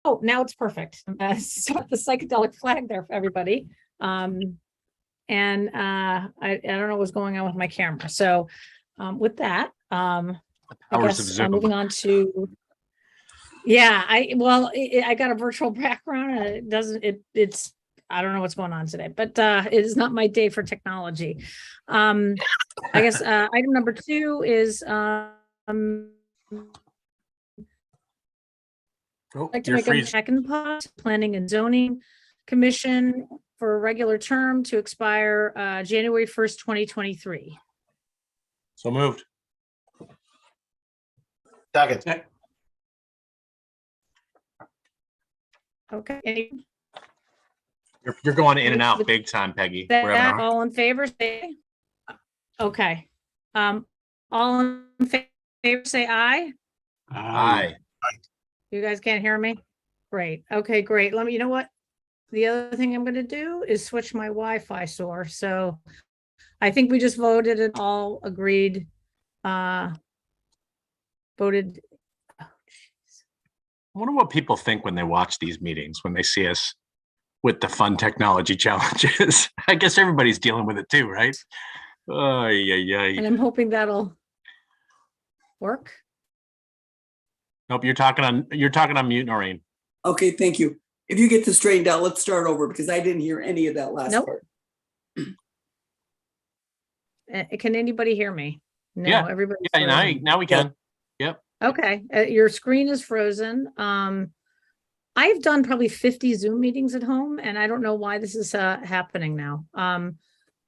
Oh, now it's perfect. So the psychedelic flag there for everybody. And I don't know what's going on with my camera. So with that, I Powers of guess Zoom. moving on to, yeah, I got a virtual background. And it doesn't, it's, I don't know what's going on today, but it is not my day for technology. I guess item number 2 is like to make a second pause, Planning and Zoning Commission for a regular term to expire January 1st, 2023. So moved. Second. Okay. You're going in and out big time, Peggy. That, all in favor, say. Okay. All in favor, say aye. Aye. You guys can't hear me? Great. Okay, great. Let me, you know what? The other thing I'm going to do is switch my Wi-Fi source. So I think we just voted and all agreed, voted. Oh, I wonder what people think when they watch these meetings, when they see us with the fun technology challenges. I guess everybody's dealing with it too, right? Oh, yeah. And I'm hoping that'll work. Nope, you're talking on mute, Noreen. Okay, thank you. If you get this straightened out, let's start over because I didn't hear any of that last part. Can anybody hear me? No, Yeah. everybody. Yeah, now we can. Yep. Okay, your screen is frozen. I've done probably 50 Zoom meetings at home, and I don't know why this is happening now.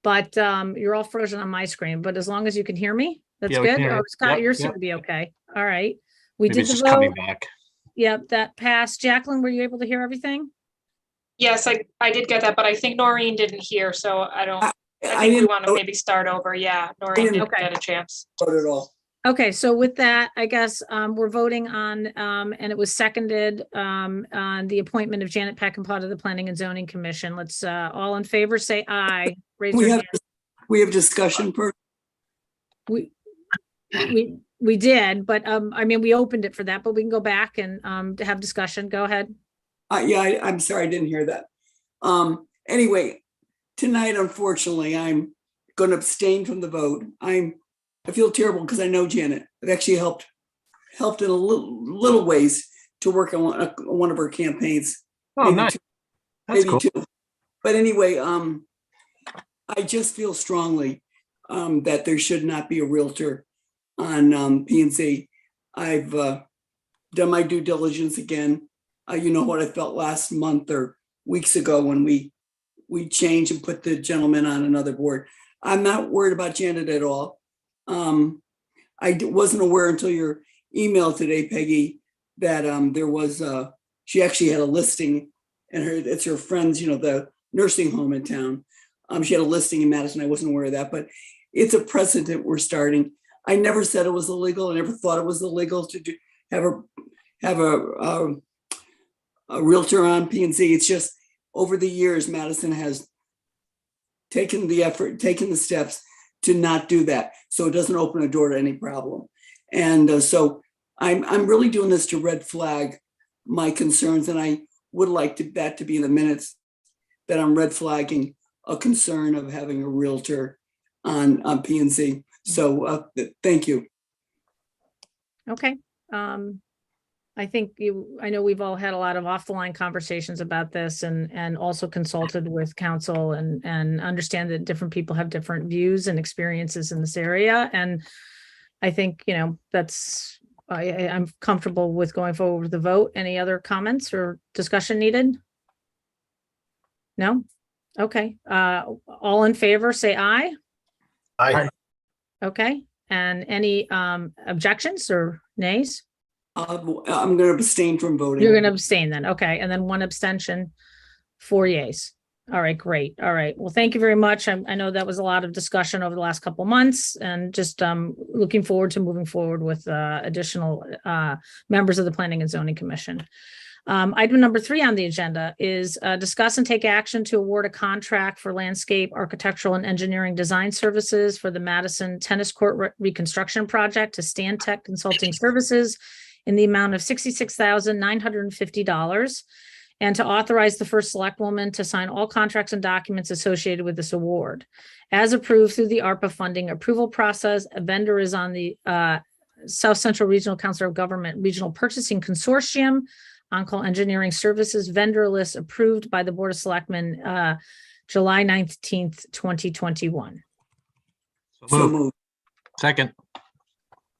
But you're all frozen on my screen. But as long as you can hear me, that's good. Oh, Scott, yours seem to be okay. All right. We Maybe did it's the just coming vote. back. Yep, that passed. Jacqueline, were you able to hear everything? Yes, I did get that, but I think Noreen didn't hear, so I think we want to maybe start over. Yeah, Noreen didn't get a chance. Vote at all. Okay, so with that, I guess we're voting on, and it was seconded on the appointment of Janet Peckinpah to the Planning and Zoning Commission. Let's all in favor say aye. Raise your hand. We have discussion per. We did, but I mean, we opened it for that, but we can go back and to have discussion. Go ahead. Yeah, I'm sorry, I didn't hear that. Anyway, tonight, unfortunately, I'm going to abstain from the vote. I feel terrible because I know Janet. I've actually helped in a little ways to work on one of her campaigns. Oh, nice. That's cool. 2. But anyway, I just feel strongly that there should not be a realtor on P&Z. I've done my due diligence again. You know what I felt last month or weeks ago when we changed and put the gentleman on another board. I'm not worried about Janet at all. I wasn't aware until your email today, Peggy, that there was she actually had a listing, and it's her friends, the nursing home in town. She had a listing in Madison. I wasn't aware of that, but it's a precedent we're starting. I never said it was illegal. I never thought it was illegal to have a realtor on P&Z. It's just over the years, Madison has taken the steps to not do that, so it doesn't open a door to any problem. And so I'm really doing this to red flag my concerns, and I would like that to be in the minutes that I'm red flagging a concern of having a realtor on P&Z. So thank you. Okay. I think I know we've all had a lot of off the line conversations about this and also consulted with counsel and understand that different people have different views and experiences in this area. And I think, that's, I'm comfortable with going forward with the vote. Any other comments or discussion needed? No? Okay. All in favor, say aye. Aye. Okay. And any objections or nays? I'm going to abstain from voting. You're going to abstain then. Okay. And then 1 abstention, 4 yays. All right, great. All right. Well, thank you very much. I know that was a lot of discussion over the last couple of months, and just looking forward to moving forward with additional members of the Planning and Zoning Commission. Item number 3 on the agenda is discuss and take action to award a contract for landscape, architectural, and engineering design services for the Madison Tennis Court reconstruction project to Stantec Consulting Services in the amount of $66,950, and to authorize the first selectwoman to sign all contracts and documents associated with this award. As approved through the ARPA funding approval process, a vendor is on the South Central Regional Council of Government Regional Purchasing Consortium on-call engineering services vendor list approved by the Board of Selectmen July 19th, 2021. So Move. moved. Second.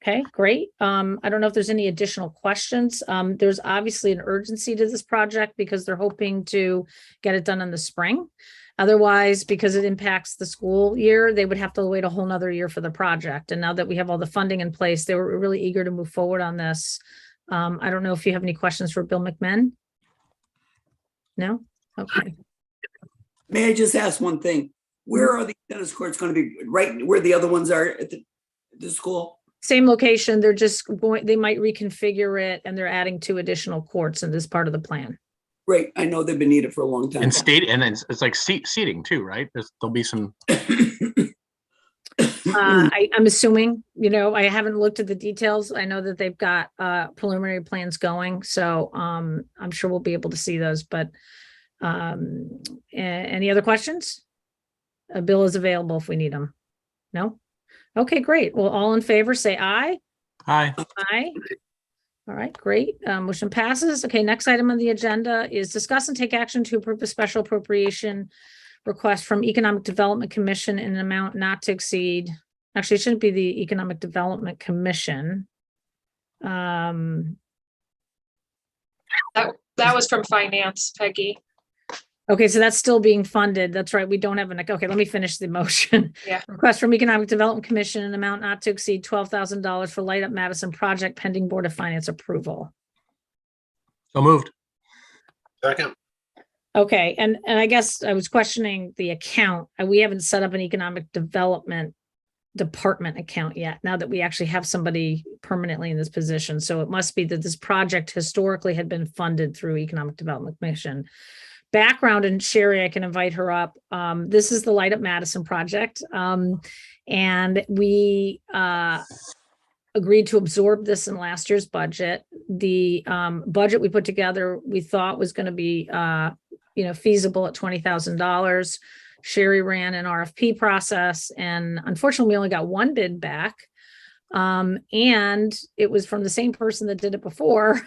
Okay, great. I don't know if there's any additional questions. There's obviously an urgency to this project because they're hoping to get it done in the spring. Otherwise, because it impacts the school year, they would have to wait a whole nother year for the project. And now that we have all the funding in place, they were really eager to move forward on this. I don't know if you have any questions for Bill McMahon? No? Okay. May I just ask one thing? Where are the tennis courts going to be? Right where the other ones are at the school? Same location. They're just going, they might reconfigure it and they're adding 2 additional courts in this part of the plan. Great. I know they've been needed for a long time. And and it's like seating too, right? There'll be some. I'm assuming, I haven't looked at the details. I know that they've got preliminary plans going, so I'm sure we'll be able to see those, but any other questions? Bill is available if we need him. No? Okay, great. Well, all in favor, say aye. Hi. Aye. All right, great. Motion passes. Okay, next item on the agenda is discuss and take action to approve a special appropriation request from Economic Development Commission in an amount not to exceed, actually, it shouldn't be the Economic Development Commission. That was from finance, Peggy. Okay, so that's still being funded. That's right. We don't have an, okay, let me finish the motion. Yeah. Request from Economic Development Commission an amount not to exceed $12,000 for Light Up Madison project pending Board of Finance approval. So moved. Second. Okay, and I guess I was questioning the account. We haven't set up an economic development department account yet, now that we actually have somebody permanently in this position. So it must be that this project historically had been funded through Economic Development Commission. Background, and Sherry, I can invite her up. This is the Light Up Madison project. And we agreed to absorb this in last year's budget. The budget we put together, we thought was going to be feasible at $20,000. Sherry ran an RFP process, and unfortunately we only got one bid back. And it was from the same person that did it before.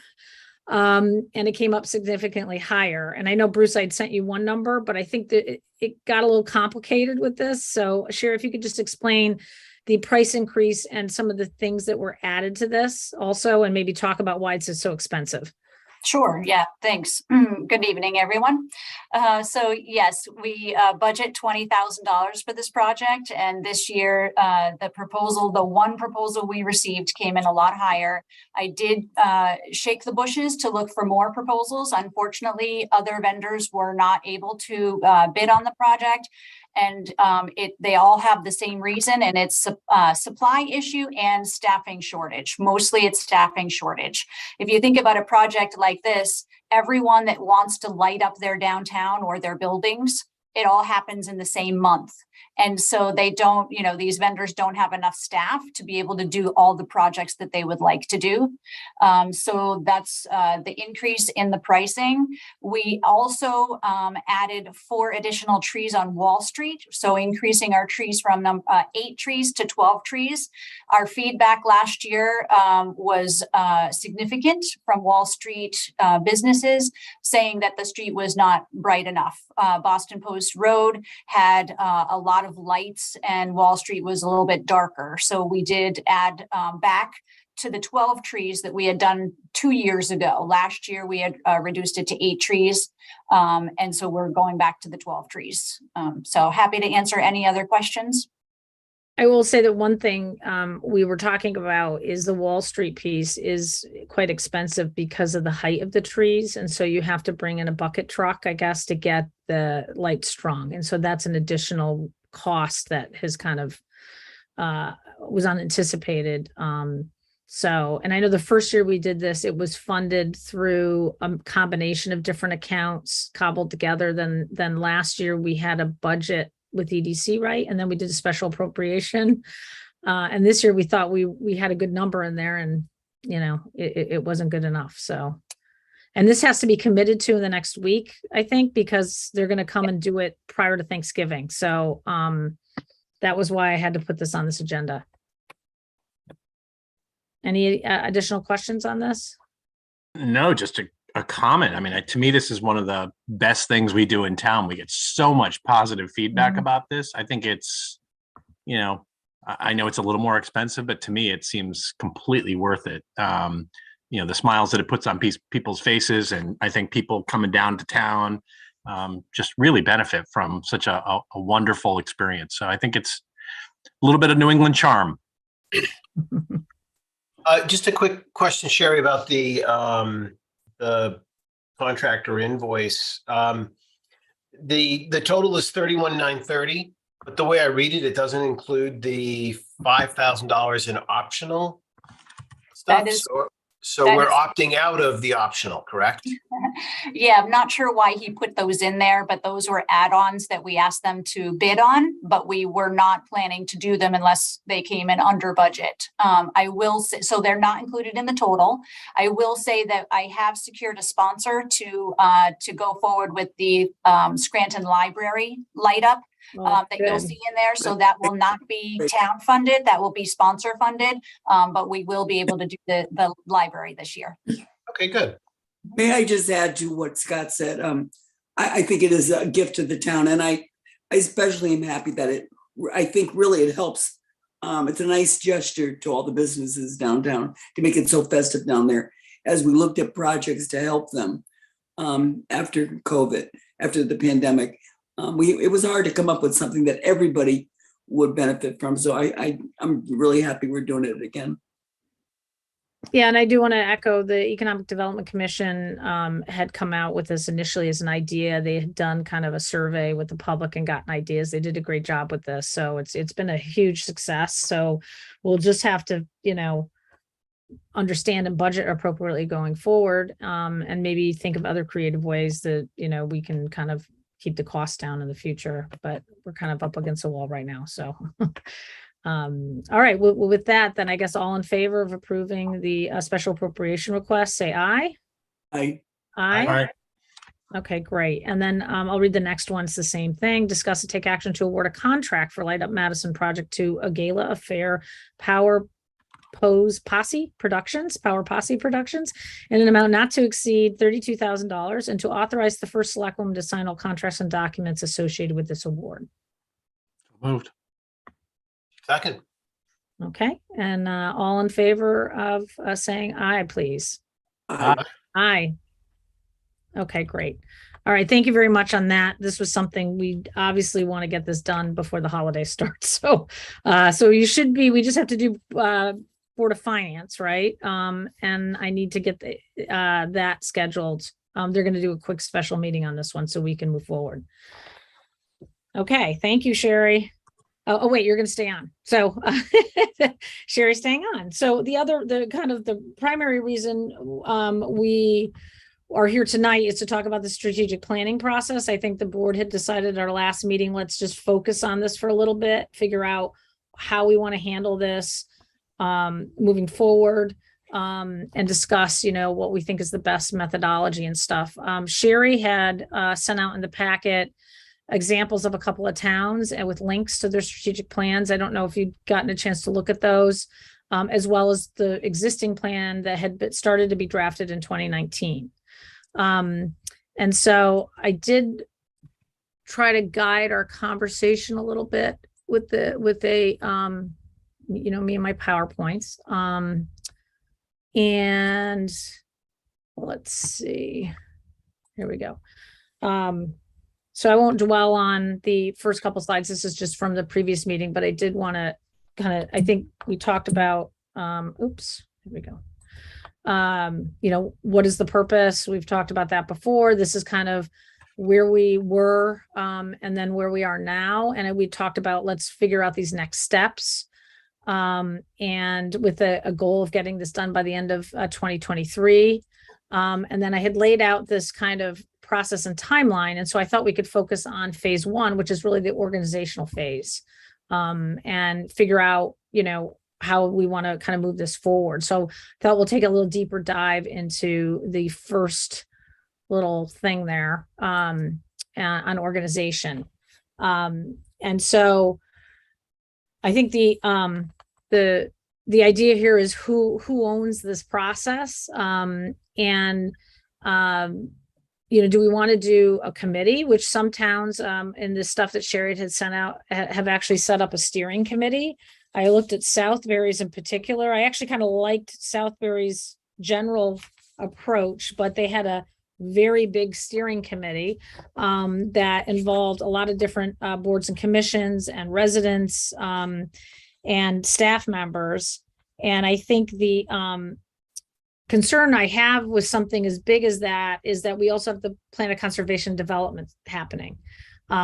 And it came up significantly higher. And I know, Bruce, I'd sent you one number, but I think that it got a little complicated with this. So Sherry, if you could just explain the price increase and some of the things that were added to this also, and maybe talk about why it's so expensive. Sure. Yeah. Thanks. Good evening, everyone. So yes, we budget $20,000 for this project. And this year, the one proposal we received came in a lot higher. I did shake the bushes to look for more proposals. Unfortunately, other vendors were not able to bid on the project. And they all have the same reason, and it's a supply issue and staffing shortage. Mostly it's staffing shortage. If you think about a project like this, everyone that wants to light up their downtown or their buildings, it all happens in the same month. And so they don't, these vendors don't have enough staff to be able to do all the projects that they would like to do. So that's the increase in the pricing. We also added 4 additional trees on Wall Street. So increasing our trees from 8 trees to 12 trees. Our feedback last year was significant from Wall Street businesses saying that the street was not bright enough. Boston Post Road had a lot of lights and Wall Street was a little bit darker. So we did add back to the 12 trees that we had done 2 years ago. Last year, we had reduced it to 8 trees. And so we're going back to the 12 trees. So happy to answer any other questions. I will say that one thing we were talking about is the Wall Street piece is quite expensive because of the height of the trees. And so you have to bring in a bucket truck, I guess, to get the light strong. And so that's an additional cost that has kind of was unanticipated. So, and I know the first year we did this, it was funded through a combination of different accounts cobbled together. Then last year we had a budget with EDC, right? And then we did a special appropriation. And this year we thought we had a good number in there, and it wasn't good enough. So, and this has to be committed to in the next week, I think, because they're going to come and do it prior to Thanksgiving. So, that was why I had to put this on this agenda. Any additional questions on this? No, just a comment. I mean, to me, this is one of the best things we do in town. We get so much positive feedback Mhm. about this. I think it's, I know it's a little more expensive, but to me, it seems completely worth it. The smiles that it puts on people's faces, and I think people coming down to town just really benefit from such a wonderful experience. So I think it's a little bit of New England charm. Just a quick question, Sherry, about the contractor invoice. The total is $31,930, but the way I read it, it doesn't include the $5,000 in optional stuff. That is- So that we're is- opting out of the optional, correct? Yeah, I'm not sure why he put those in there, but those were add-ons that we asked them to bid on, but we were not planning to do them unless they came in under budget. I will say, so they're not included in the total. I will say that I have secured a sponsor to go forward with the Scranton Library light up. Oh, That you'll good. see in there. So that will not be town funded, that will be sponsor funded. But we will be able to do the library this year. Okay, good. May I just add to what Scott said? I think it is a gift to the town, and I especially am happy that I think really it helps. It's a nice gesture to all the businesses downtown to make it so festive down there as we looked at projects to help them after COVID, after the pandemic. It was hard to come up with something that everybody would benefit from. So I'm really happy we're doing it again. Yeah, and I do want to echo the Economic Development Commission had come out with this initially as an idea. They had done kind of a survey with the public and gotten ideas. They did a great job with this. So it's been a huge success. So we'll just have to, understand and budget appropriately going forward, and maybe think of other creative ways that, we can kind of keep the costs down in the future, but we're kind of up against the wall right now. So, all right. Well, with that, then I guess all in favor of approving the special appropriation request, say aye. Aye. Aye. Okay, great. And then I'll read the next one. It's the same thing. Discuss and take action to award a contract for Light Up Madison project to a gala affair Power Posse Productions in an amount not to exceed $32,000, and to authorize the first selectwoman to sign all contracts and documents associated with this award. Moved. Second. Okay, and all in favor of saying aye, please. Aye. Aye. Okay, great. All right, thank you very much on that. This was something we obviously want to get this done before the holiday starts. So, we just have to do Board of Finance, right? And I need to get that scheduled. They're going to do a quick special meeting on this one so we can move forward. Okay, thank you, Sherry. Oh, wait, you're going to stay on. So Sherry's staying on. So the primary reason we are here tonight is to talk about the strategic planning process. I think the board had decided at our last meeting, let's just focus on this for a little bit, figure out how we want to handle this moving forward, and discuss, what we think is the best methodology and stuff. Sherry had sent out in the packet examples of a couple of towns and with links to their strategic plans. I don't know if you'd gotten a chance to look at those, as well as the existing plan that had started to be drafted in 2019. And so I did try to guide our conversation a little bit with me and my PowerPoints. And let's see, here we go. So I won't dwell on the first couple slides. This is just from the previous meeting, but I did want to I think we talked about, oops, here we go. What is the purpose? We've talked about that before. This is kind of where we were, and then where we are now. And we talked about, let's figure out these next steps. And with a goal of getting this done by the end of 2023. And then I had laid out this kind of process and timeline. And so I thought we could focus on phase one, which is really the organizational phase, and figure out, how we want to kind of move this forward. So thought we'll take a little deeper dive into the first little thing there on organization. And so I think the idea here is who owns this process, and do we want to do a committee, which some towns in the stuff that Sherry had sent out have actually set up a steering committee. I looked at Southbury's in particular. I actually kind of liked Southbury's general approach, but they had a very big steering committee that involved a lot of different boards and commissions and residents and staff members. And I think the concern I have with something as big as that is that we also have the plan of conservation development happening,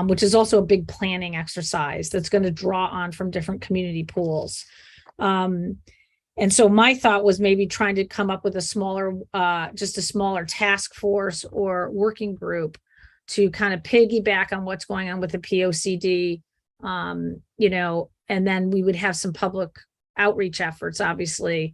which is also a big planning exercise that's going to draw on from different community pools. And so my thought was maybe trying to come up with a smaller, just a smaller task force or working group to kind of piggyback on what's going on with the POCD, and then we would have some public outreach efforts, obviously.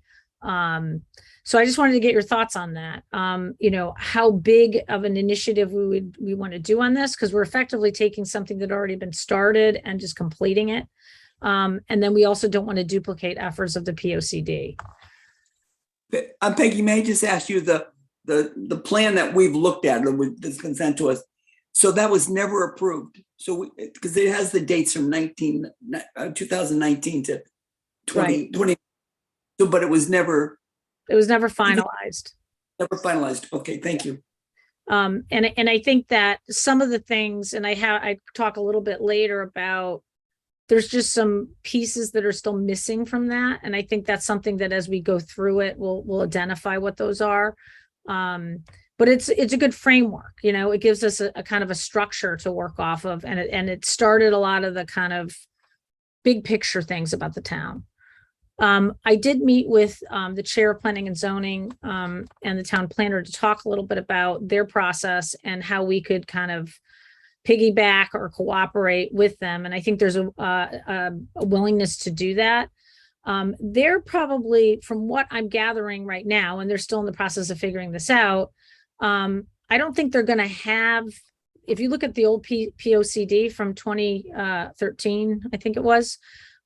So I just wanted to get your thoughts on that. How big of an initiative we want to do on this, because we're effectively taking something that already been started and just completing it. And then we also don't want to duplicate efforts of the POCD. Peggy, may I just ask you the plan that we've looked at that's been sent to us? So that was never approved. So because it has the dates from 2019 to 2020. So, but it was never finalized. Never finalized. Okay, thank you. And I think that some of the things, and I talk a little bit later about, there's just some pieces that are still missing from that. And I think that's something that as we go through it, we'll identify what those are. But it's a good framework, it gives us a kind of a structure to work off of. And it started a lot of the kind of big picture things about the town. I did meet with the chair of planning and zoning and the town planner to talk a little bit about their process and how we could kind of piggyback or cooperate with them. And I think there's a willingness to do that. They're probably, from what I'm gathering right now, and they're still in the process of figuring this out, I don't think they're going to have, if you look at the old POCD from 2013, I think it was,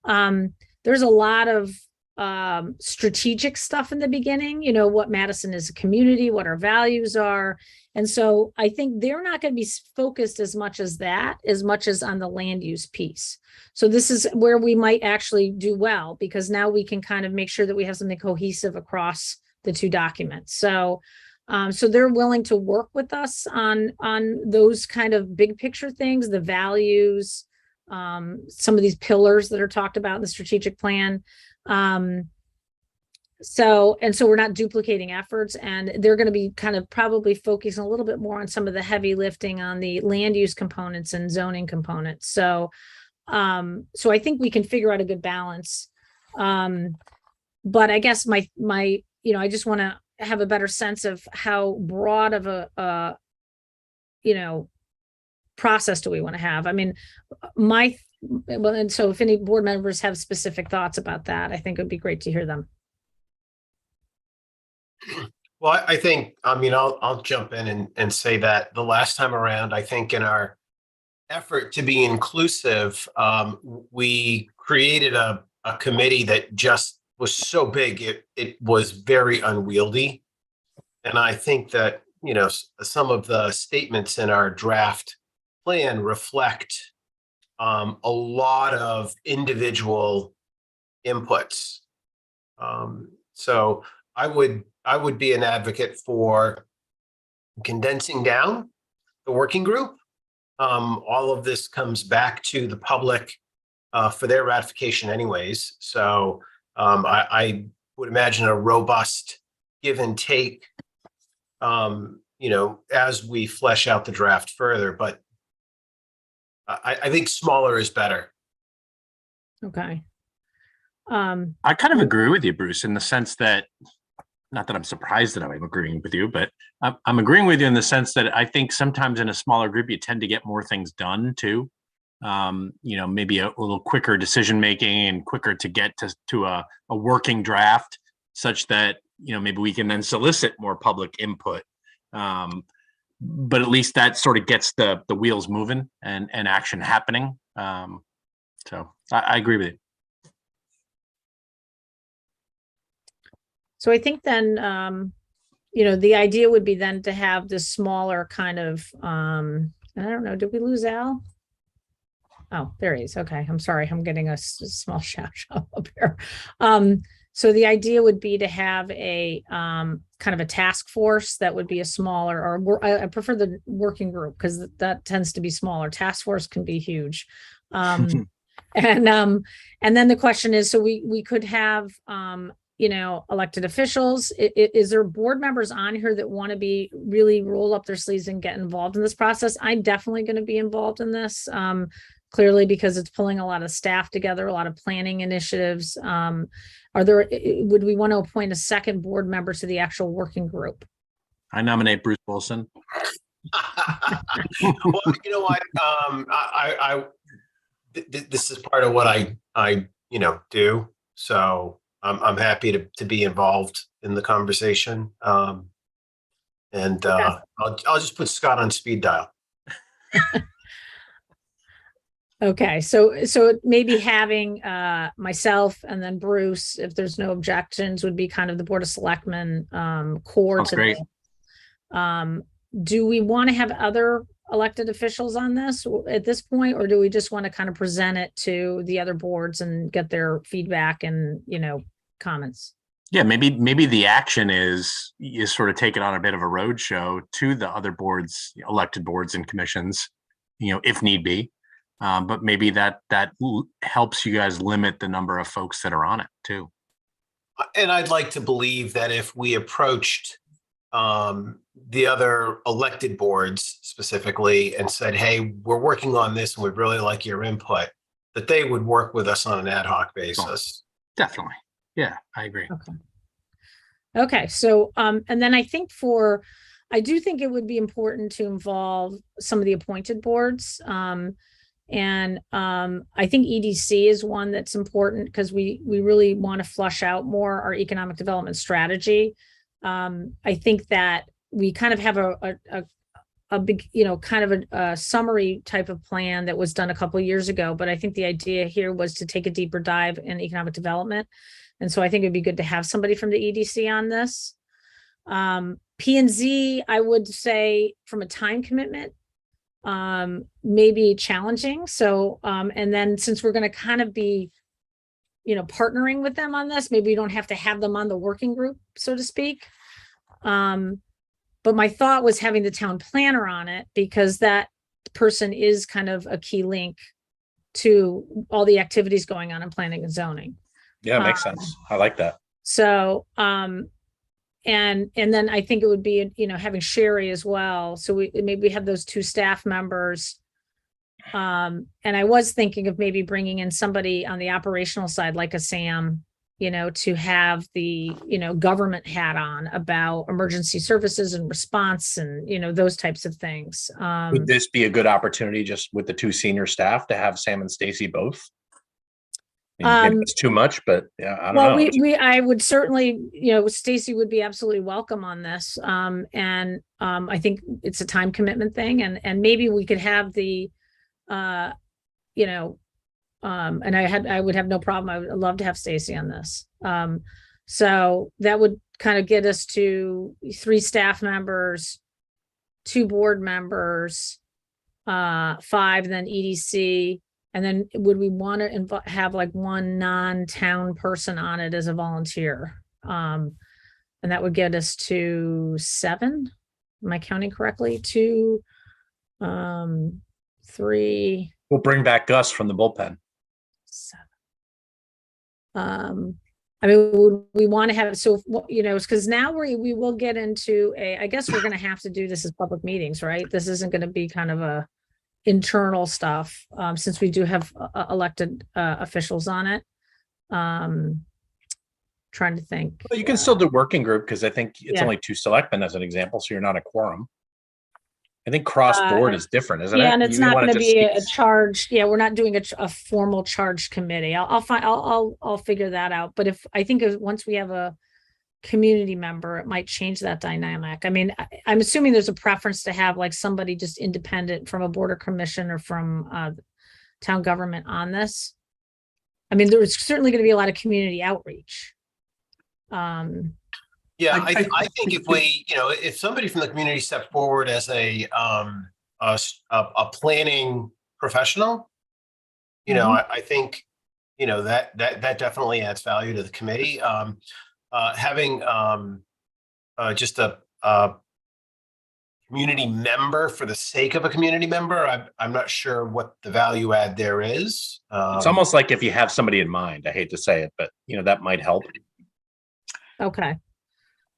there's a lot of strategic stuff in the beginning, what Madison is a community, what our values are. And so I think they're not going to be focused as much as on the land use piece. So this is where we might actually do well, because now we can kind of make sure that we have something cohesive across the two documents. So they're willing to work with us on those kind of big picture things, the values, some of these pillars that are talked about in the strategic plan. So we're not duplicating efforts, and they're going to be kind of probably focusing a little bit more on some of the heavy lifting on the land use components and zoning components. So I think we can figure out a good balance. But I guess my I just want to have a better sense of how broad of a process do we want to have. I mean, and so if any board members have specific thoughts about that, I think it would be great to hear them. Well, I think, I'll jump in and say that the last time around, I think in our effort to be inclusive, we created a committee that just was so big, it was very unwieldy. And I think that, some of the statements in our draft plan reflect a lot of individual inputs. So I would be an advocate for condensing down the working group. All of this comes back to the public for their ratification anyways. So I would imagine a robust give and take, as we flesh out the draft further, but I think smaller is better. Okay. I kind of agree with you, Bruce, in the sense that, not that I'm surprised that I'm agreeing with you, but I'm agreeing with you in the sense that I think sometimes in a smaller group, you tend to get more things done too. maybe a little quicker decision making and quicker to get to a working draft, such that maybe we can then solicit more public input. But at least that sort of gets the wheels moving and action happening. So I agree with you. So I think then, the idea would be then to have this smaller kind of, I don't know, did we lose Al? Oh, there he is. Okay, I'm sorry. I'm getting a small shout out up here. So the idea would be to have a kind of a task force that would be a smaller, or I prefer the working group because that tends to be smaller. Task force can be huge. And then the question is, so we could have, elected officials. Is there board members on here that want to be really roll up their sleeves and get involved in this process? I'm definitely going to be involved in this. Clearly, because it's pulling a lot of staff together, a lot of planning initiatives. Would we want to appoint a second board member to the actual working group? I nominate Bruce Wilson. Well, you know what? This is part of what I do. So I'm happy to be involved in the conversation. I'll just put Scott on speed dial. Okay, so maybe having myself and then Bruce, if there's no objections, would be kind of the Board of Selectmen core Sounds to great. this. Do we want to have other elected officials on this at this point, or do we just want to kind of present it to the other boards and get their feedback and comments? Yeah, maybe the action is sort of take it on a bit of a road show to the other boards, elected boards and commissions, if need be. But maybe that helps you guys limit the number of folks that are on it too. And I'd like to believe that if we approached the other elected boards specifically and said, hey, we're working on this and we'd really like your input, that they would work with us on an ad hoc basis. Definitely. Yeah, I agree. Okay. So, and then I do think it would be important to involve some of the appointed boards. I think EDC is one that's important because we really want to flush out more our economic development strategy. I think that we kind of have a big, kind of a summary type of plan that was done a couple of years ago. But I think the idea here was to take a deeper dive in economic development. And so I think it'd be good to have somebody from the EDC on this. P&Z, I would say from a time commitment, maybe challenging. So, and then since we're going to kind of be, partnering with them on this, maybe we don't have to have them on the working group, so to speak. But my thought was having the town planner on it because that person is kind of a key link to all the activities going on in planning and zoning. Yeah, makes sense. I like that. So, and then I think it would be, having Sherry as well. So maybe have those two staff members. And I was thinking of maybe bringing in somebody on the operational side, like a Sam, to have the, government hat on about emergency services and response and, those types of things. Would this be a good opportunity just with the two senior staff to have Sam and Stacy both? Maybe it's too much, but yeah, I don't know. I would certainly, Stacy would be absolutely welcome on this. I think it's a time commitment thing and maybe we could have the, and I would have no problem. I would love to have Stacy on this. So that would kind of get us to 3 staff members, 2 board members, 5, then EDC. And then would we want to have like 1 non-town person on it as a volunteer? And that would get us to 7. Am I counting correctly? 2, 3. We'll bring back Gus from the bullpen. 7. Would we want to have, so, because now we will get into I guess we're going to have to do this as public meetings, right? This isn't going to be kind of a internal stuff, since we do have elected officials on it. Trying to think. Well, you can still do working group because I think it's only 2 selectmen as an example, so you're not a quorum. I think cross-board is different, isn't it? Yeah, and it's You not wanna going to just be a speak- charge. Yeah, we're not doing a formal charge committee. I'll figure that out. But I think once we have a community member, it might change that dynamic. I mean, I'm assuming there's a preference to have like somebody just independent from a board or commission or from town government on this. I mean, there's certainly going to be a lot of community outreach. Yeah, I think if we, if somebody from the community stepped forward as a planning professional, I think, that definitely adds value to the committee. Having just a community member for the sake of a community member, I'm not sure what the value add there is. It's almost like if you have somebody in mind, I hate to say it, but that might help. Okay.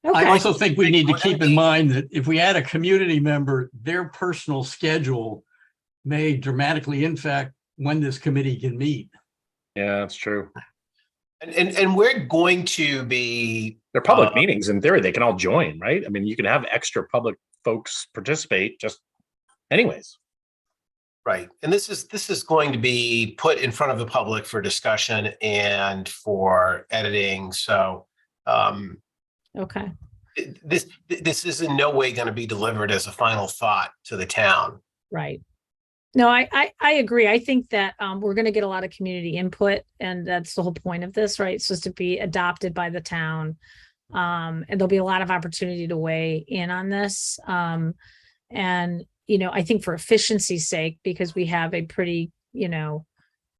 I also think we need to keep in mind that if we add a community member, their personal schedule may dramatically impact when this committee can meet. Yeah, that's true. And we're going to be. They're public meetings. In theory, they can all join, right? I mean, you can have extra public folks participate just anyways. Right. And this is going to be put in front of the public for discussion and for editing. So okay. This is in no way going to be delivered as a final thought to the town. Right. No, I agree. I think that we're going to get a lot of community input, and that's the whole point of this, right? It's supposed to be adopted by the town. And there'll be a lot of opportunity to weigh in on this. And, I think for efficiency's sake, because we have a pretty,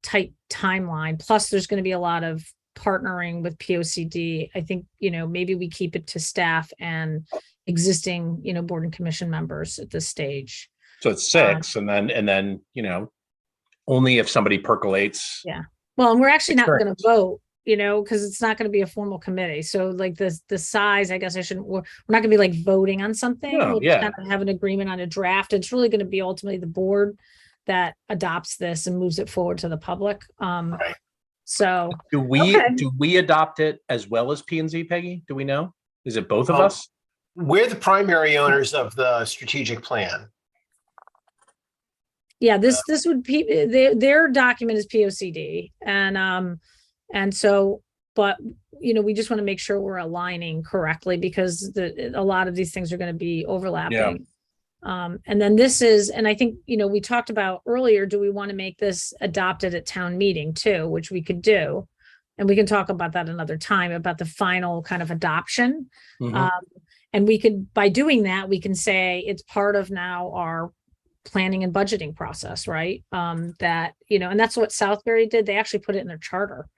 tight timeline, plus there's going to be a lot of partnering with POCD. I think, maybe we keep it to staff and existing, board and commission members at this stage. So it's 6, and then only if somebody percolates. Yeah. Well, and we're actually not going to vote, because it's not going to be a formal committee. So like the size, I guess we're not going to be like voting on something. No, we'll just kind of have an agreement on a draft. It's really going to be ultimately the board that adopts this and moves it forward to the public. Right. So do we adopt it as well as P&Z, Peggy? Do we know? Is it both of us? We're the primary owners of the strategic plan. Yeah, this would be their document is POCD, and so, but we just want to make sure we're aligning correctly, because a lot of these things are going to be overlapping. Yeah. And then and I think we talked about earlier, do we want to make this adopted at town meeting too, which we could do, and we can talk about that another time about the final kind of adoption. Mm-hmm. And we could, by doing that, we can say it's part of now our planning and budgeting process, right? That, and that's what Southbury did. They actually put it in their charter,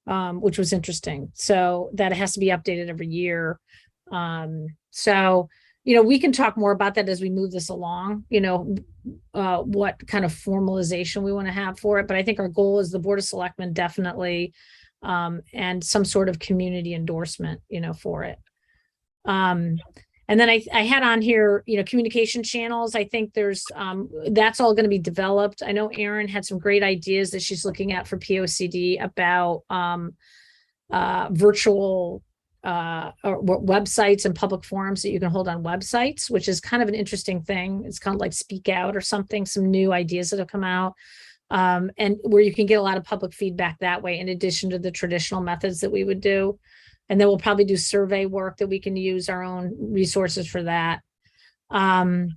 which was interesting. So that it has to be updated every year. So, we can talk more about that as we move this along, what kind of formalization we want to have for it. But I think our goal is the Board of Selectmen definitely, and some sort of community endorsement, for it. And then I had on here, communication channels. I think there's, that's all going to be developed. I know Erin had some great ideas that she's looking at for POCD about virtual websites and public forums that you can hold on websites, which is kind of an interesting thing. It's kind of like Speak Out or something, some new ideas that have come out, and where you can get a lot of public feedback that way, in addition to the traditional methods that we would do. And then we'll probably do survey work that we can use our own resources for that. And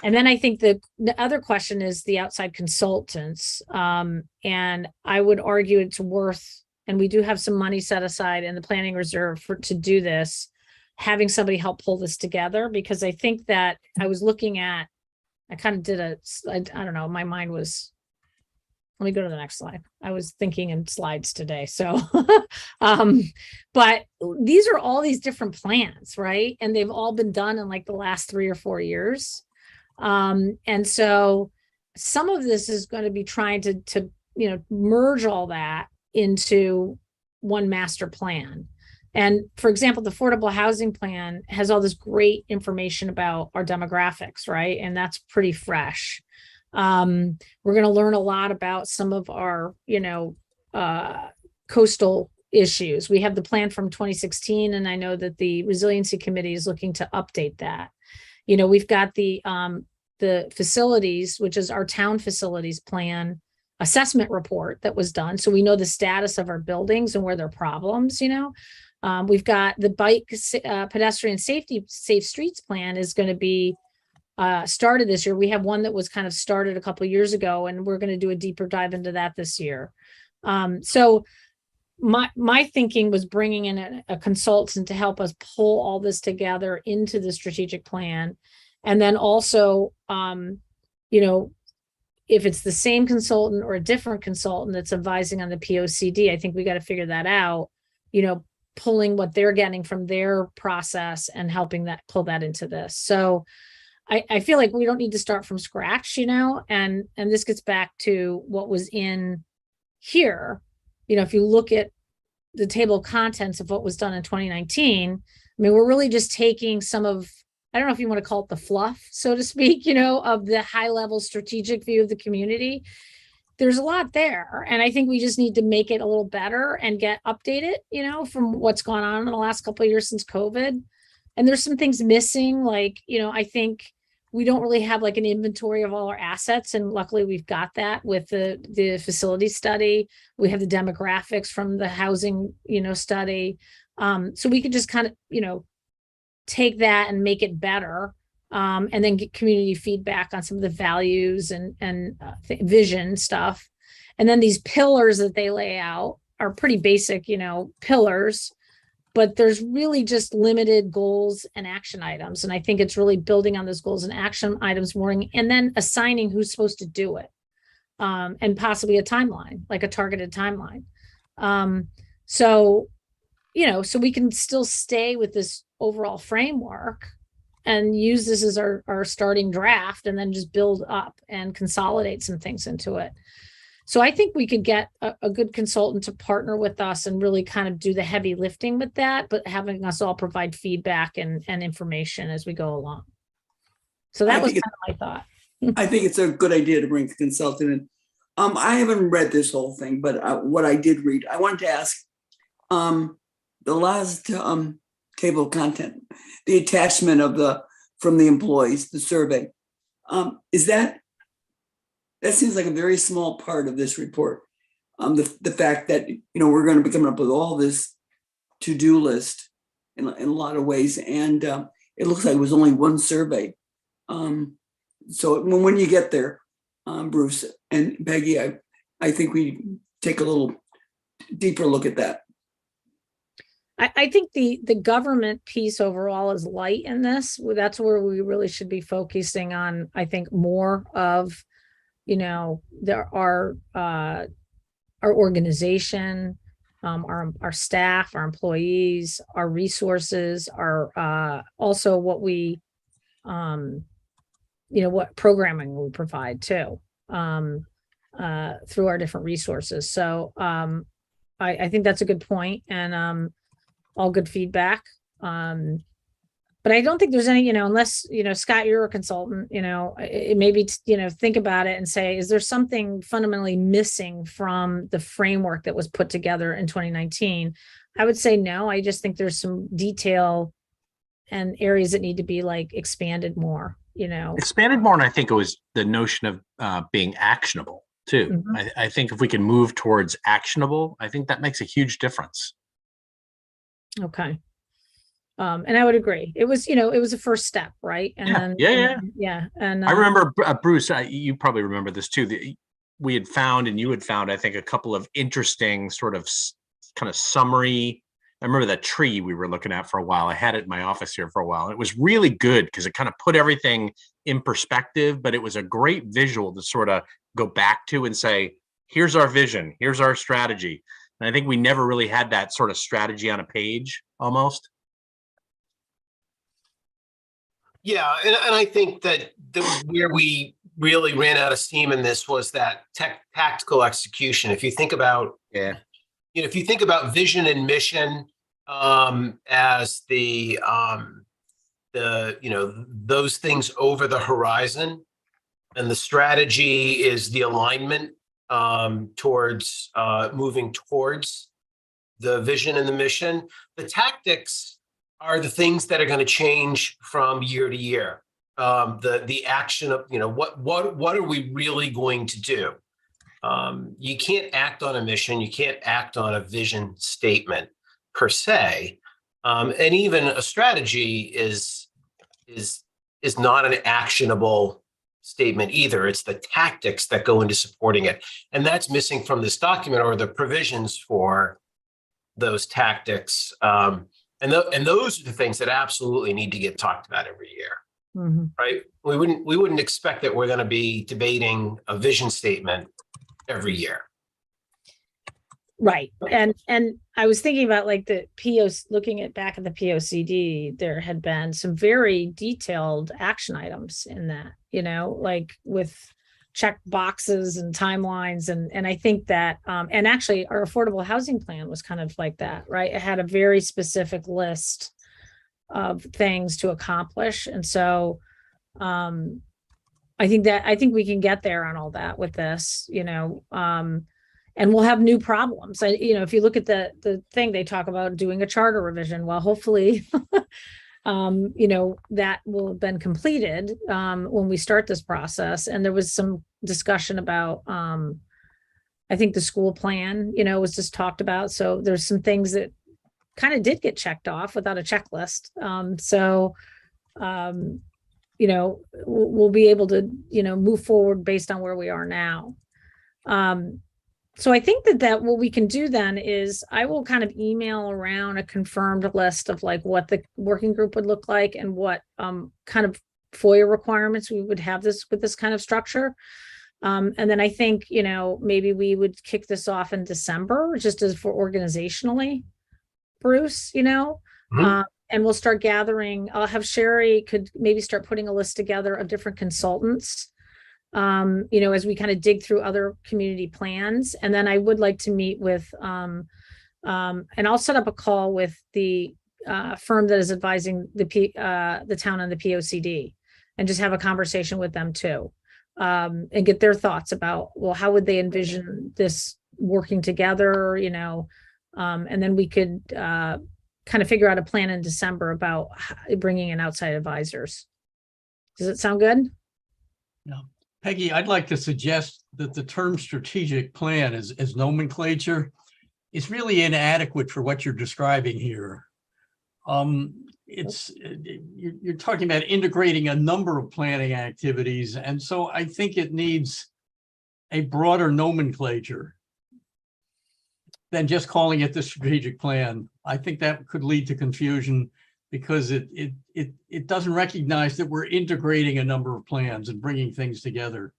then I think the other question is the outside consultants. And I would argue it's worth, and we do have some money set aside in the planning reserve to do this, having somebody help pull this together, because I think that I was looking at, I kind of did I don't know, my mind was, let me go to the next slide. I was thinking in slides today. So, but these are all these different plans, right? And they've all been done in like the last 3 or 4 years. And so some of this is going to be trying to merge all that into one master plan. And for example, the affordable housing plan has all this great information about our demographics, right? And that's pretty fresh. We're going to learn a lot about some of our, coastal issues. We have the plan from 2016, and I know that the Resiliency Committee is looking to update that. We've got the the facilities, which is our town facilities plan assessment report that was done. So we know the status of our buildings and where there are problems, we've got the pedestrian safety, safe streets plan is going to be started this year. We have one that was kind of started a couple of years ago, and we're going to do a deeper dive into that this year. So my thinking was bringing in a consultant to help us pull all this together into the strategic plan. And then also, if it's the same consultant or a different consultant that's advising on the POCD, I think we got to figure that out, pulling what they're getting from their process and helping that pull that into this. So I feel like we don't need to start from scratch, and this gets back to what was in here. If you look at the table of contents of what was done in 2019, I mean, we're really just taking some of, I don't know if you want to call it the fluff, so to speak, of the high level strategic view of the community. There's a lot there. And I think we just need to make it a little better and get updated, from what's gone on in the last couple of years since COVID. And there's some things missing, like, I think we don't really have like an inventory of all our assets. And luckily we've got that with the facility study. We have the demographics from the housing, study. So we could just kind of, take that and make it better. And then get community feedback on some of the values and vision stuff. And then these pillars that they lay out are pretty basic, pillars, but there's really just limited goals and action items. And I think it's really building on those goals and action items more, and then assigning who's supposed to do it. And possibly a timeline, like a targeted timeline. So we can still stay with this overall framework and use this as our starting draft, and then just build up and consolidate some things into it. So I think we could get a good consultant to partner with us and really kind of do the heavy lifting with that, but having us all provide feedback and information as we go along. So that was kind of my thought. I think it's a good idea to bring the consultant in. I haven't read this whole thing, but what I did read, I wanted to ask, the last table of content, the attachment from the employees, the survey, that seems like a very small part of this report. The fact that, we're going to be coming up with all this to-do list in a lot of ways. And it looks like it was only one survey. So when you get there, Bruce and Peggy, I think we take a little deeper look at that. I think the government piece overall is light in this. That's where we really should be focusing on, I think, more of, our organization, our staff, our employees, our resources, our also what we, what programming we provide too, through our different resources. So I think that's a good point, and all good feedback. But I don't think there's any, unless, Scott, you're a consultant, it maybe, think about it and say, is there something fundamentally missing from the framework that was put together in 2019? I would say no. I just think there's some detail and areas that need to be like expanded more, Expanded more. And I think it was the notion of being actionable too. Mm-hmm. I think if we can move towards actionable, I think that makes a huge difference. Okay. And I would agree. It was, it was a first step, right? And yeah. And I remember, Bruce, you probably remember this too. We had found, and you had found, I think, a couple of interesting sort of kind of summary. I remember that tree we were looking at for a while. I had it in my office here for a while. It was really good because it kind of put everything in perspective, but it was a great visual to sort of go back to and say, here's our vision, here's our strategy. And I think we never really had that sort of strategy on a page almost. Yeah, and I think that where we really ran out of steam in this was that tactical execution. If you think about, if you think about vision and mission as those things over the horizon, and the strategy is the alignment towards moving towards the vision and the mission. The tactics are the things that are going to change from year to year. the action of, what are we really going to do? You can't act on a mission. You can't act on a vision statement per se. And even a strategy is not an actionable statement either. It's the tactics that go into supporting it. And that's missing from this document, or the provisions for those tactics. And those are the things that absolutely need to get talked about every year. Mm-hmm. Right? We wouldn't expect that we're going to be debating a vision statement every year. Right. And I was thinking about like the looking at back at the POCD, there had been some very detailed action items in that, like with check boxes and timelines. And I think that, and actually our affordable housing plan was kind of like that, right? It had a very specific list of things to accomplish. And so, I think we can get there on all that with this, and we'll have new problems. If you look at the thing, they talk about doing a charter revision. Well, hopefully, that will have been completed when we start this process. And there was some discussion about, I think the school plan, was just talked about. So there's some things that kind of did get checked off without a checklist. We'll be able to, move forward based on where we are now. So I think that what we can do then is I will kind of email around a confirmed list of like what the working group would look like and what kind of FOIA requirements we would have with this kind of structure. And then I think, maybe we would kick this off in December, just as for organizationally, Bruce, Mhm. and we'll start gathering. I'll have Sherry could maybe start putting a list together of different consultants, as we kind of dig through other community plans. And then I would like to meet with, and I'll set up a call with the firm that is advising the town on the POCD, and just have a conversation with them too, and get their thoughts about, well, how would they envision this working together, and then we could kind of figure out a plan in December about bringing in outside advisors. Does it sound good? Yeah. Peggy, I'd like to suggest that the term strategic plan as nomenclature is really inadequate for what you're describing here. You're talking about integrating a number of planning activities. And so I think it needs a broader nomenclature than just calling it the strategic plan. I think that could lead to confusion because it doesn't recognize that we're integrating a number of plans and bringing things together.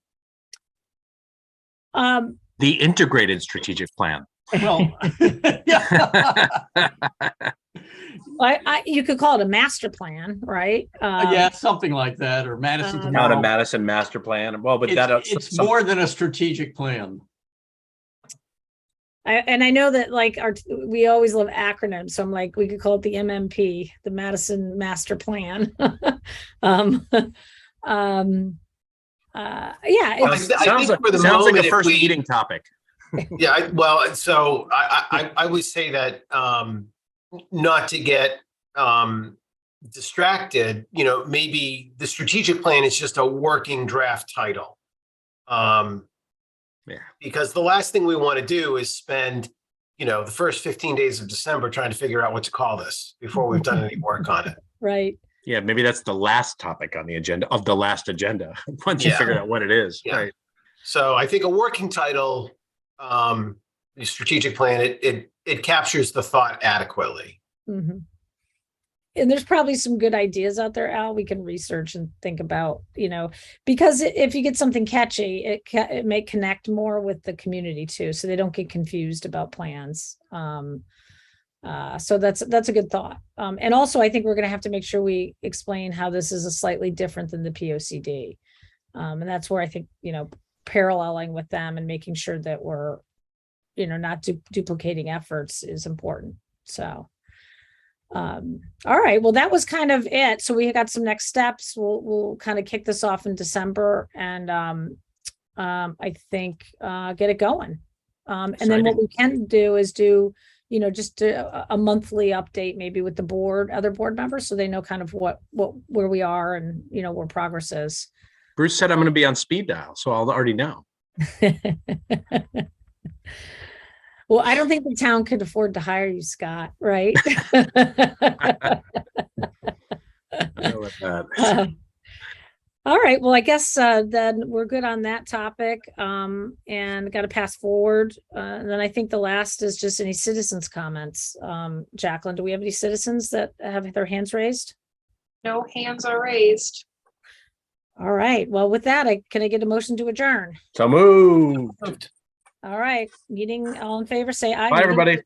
The integrated strategic plan. Well, you could call it a master plan, right? Yeah, something like that, or Madison Not tomorrow. a Madison master plan. Well, but It's more than a strategic plan. I know that we always love acronyms, so I'm like, we could call it the MMP, the Madison Master Plan. Sounds like a first meeting topic. Yeah, so I would say that not to get distracted, maybe the strategic plan is just a working draft title. Because the last thing we want to do is spend, the first 15 days of December trying to figure out what to call this before we've done any work on it. Right. Yeah, maybe that's the last topic on the agenda of the last agenda. Once you figure out what it is. Yeah. Right. So I think a working title, the strategic plan, it captures the thought adequately. Mm-hmm. And there's probably some good ideas out there, Al, we can research and think about, because if you get something catchy, it may connect more with the community too, so they don't get confused about plans. So that's a good thought. And also, I think we're going to have to make sure we explain how this is a slightly different than the POCD. And that's where I think, paralleling with them and making sure that we're, not duplicating efforts is important. So. All right, well, that was kind of it. So we got some next steps. We'll kind of kick this off in December and I think get it going. And then what we can do is do just a monthly update maybe with the board, other board members, so they know kind of where we are and, where progress is. Bruce said I'm going to be on speed dial, so I'll already know. Well, I don't think the town could afford to hire you, Scott, right? I know what that. All right. Well, I guess then we're good on that topic, and got to pass forward. And then I think the last is just any citizens' comments. Jacqueline, do we have any citizens that have their hands raised? No hands are raised. All right. Well, with that, can I get a motion to adjourn? So moved. All right. Meeting, all in favor, say aye. Bye, Meeting everybody. adjourned.